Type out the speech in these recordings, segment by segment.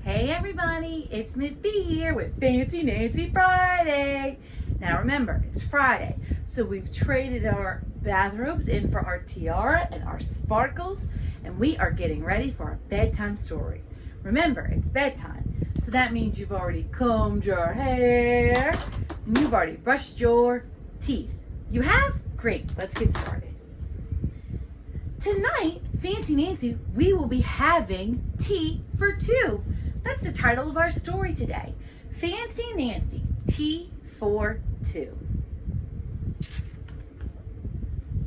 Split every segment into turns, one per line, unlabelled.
Hey everybody, it's Ms.B here with Fancy Nancy Friday. Now remember, it's Friday, so we've traded our bathrobes in for our tiara and our sparkles, and we are getting ready for our bedtime story. Remember, it's bedtime, so that means you've already combed your hair and you've already brushed your teeth. You have? Great, let's get started. Tonight, Fancy Nancy, we will be having tea for two. That's the title of our story today. Fancy Nancy, tea for two.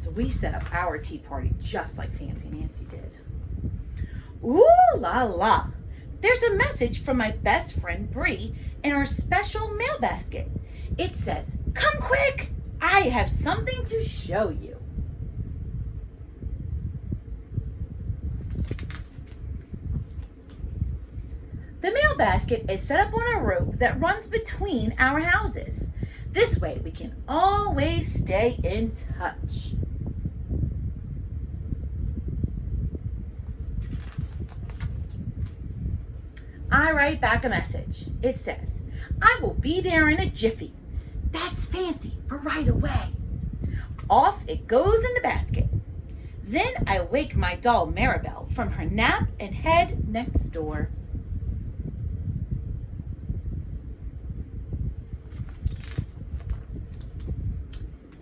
So we set up our tea party just like Fancy Nancy did. Ooh la la. There's a message from my best friend Bree in our special mail basket. It says, "Come quick, I have something to show you." The mail basket is set up on a rope that runs between our houses. This way we can always stay in touch. I write back a message. It says, "I will be there in a jiffy." That's fancy for right away. Off it goes in the basket. Then I wake my doll Maribel from her nap and head next door.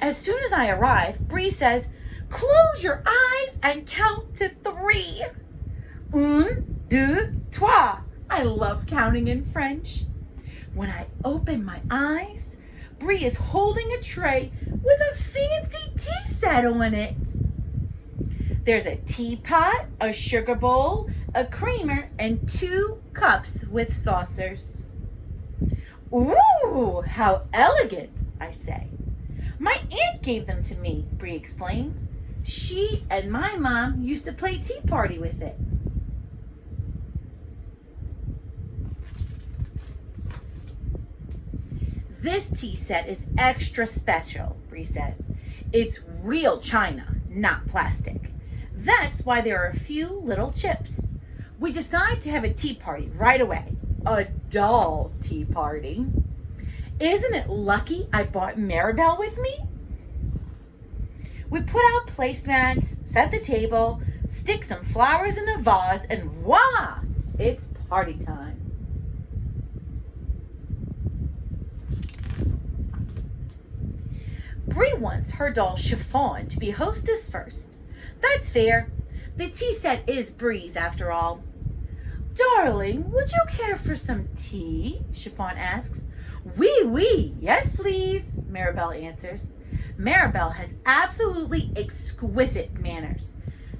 As soon as I arrive, Bree says, "Close your eyes and count to 3. Un, deux, trois. I love counting in French. When I open my eyes, Bree is holding a tray with a fancy tea set on it. There's a teapot, a sugar bowl, a creamer, and 2 cups with saucers. Ooh, how elegant, I say. My aunt gave them to me, Bree explains. She and my mom used to play tea party with it. This tea set is extra special, Bree says. It's real china, not plastic. That's why there are a few little chips. We decide to have a tea party right away. A doll tea party. Isn't it lucky I brought Maribel with me? We put out placemats, set the table, stick some flowers in a vase, and voila! It's party time. Bree wants her doll Chiffon to be hostess first. That's fair. The tea set is Bree's after all. "Darling, would you care for some tea?" Chiffon asks. "Oui, oui, yes please," Maribel answers. Maribel has absolutely exquisite manners.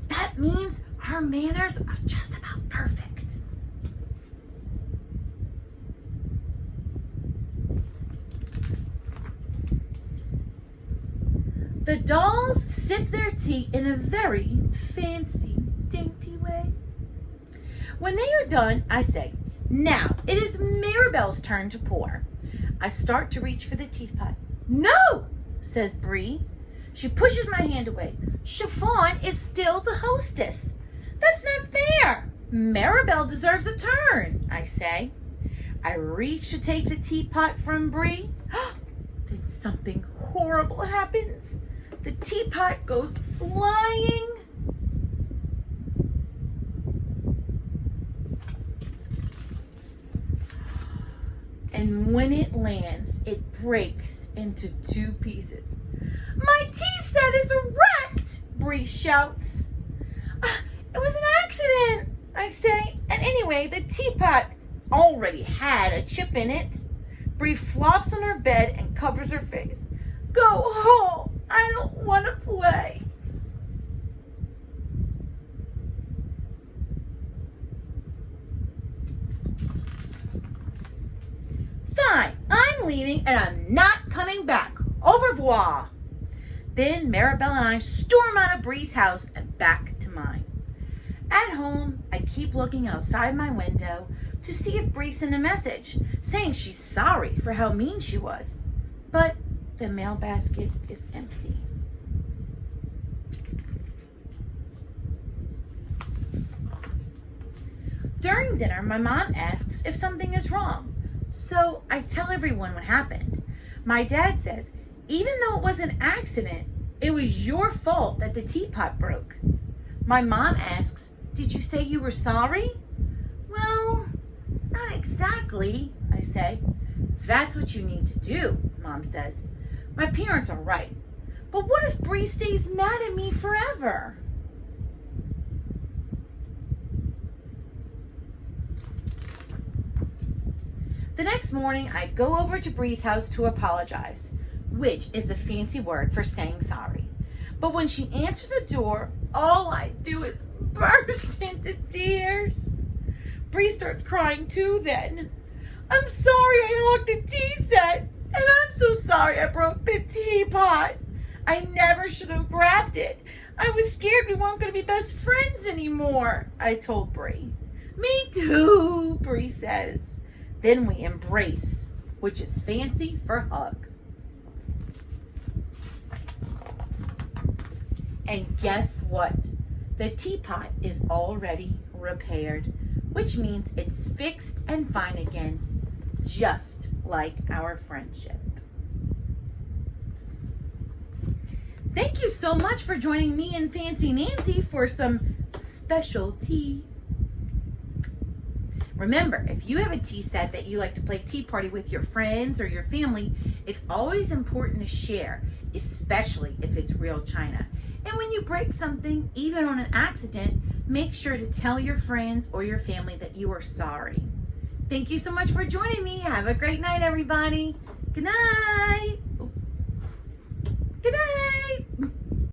That means her manners are just about perfect. The dolls sip their tea in a very fancy, dainty way. When they are done, I say, "Now it is Maribel's turn to pour." I start to reach for the teapot. "No," says Bree. She pushes my hand away. "Chiffon is still the hostess. That's not fair. Maribel deserves a turn," I say. I reach to take the teapot from Bree. Then something horrible happens. The teapot goes flying. And when it lands, it breaks into 2 pieces. "My tea set is wrecked," Bree shouts. "It was an accident," I say. And anyway, the teapot already had a chip in it. Bree flops on her bed and covers her face. "Go home. I don't want to play." "Fine, I'm leaving and I'm not coming back. Au revoir." Then Maribel and I storm out of Bree's house and back to mine. At home, I keep looking outside my window to see if Bree sent a message saying she's sorry for how mean she was. But the mail basket is empty. During dinner, my mom asks if something is wrong. So I tell everyone what happened. My dad says, even though it was an accident, it was your fault that the teapot broke. My mom asks, did you say you were sorry? Well, not exactly, I say. That's what you need to do, Mom says. My parents are right. But what if Bree stays mad at me forever? The next morning, I go over to Bree's house to apologize, which is the fancy word for saying sorry. But when she answers the door, all I do is burst into tears. Bree starts crying too then. I'm sorry I locked the tea set, and I'm so sorry I broke the teapot. I never should have grabbed it. I was scared we weren't going to be best friends anymore, I told Bree. Me too, Bree says. Then we embrace, which is fancy for hug. And guess what? The teapot is already repaired, which means it's fixed and fine again, just like our friendship. Thank you so much for joining me and Fancy Nancy for some special tea. Remember, if you have a tea set that you like to play tea party with your friends or your family, it's always important to share, especially if it's real china. And when you break something, even on an accident, make sure to tell your friends or your family that you are sorry. Thank you so much for joining me. Have a great night, everybody. Good night. Good night.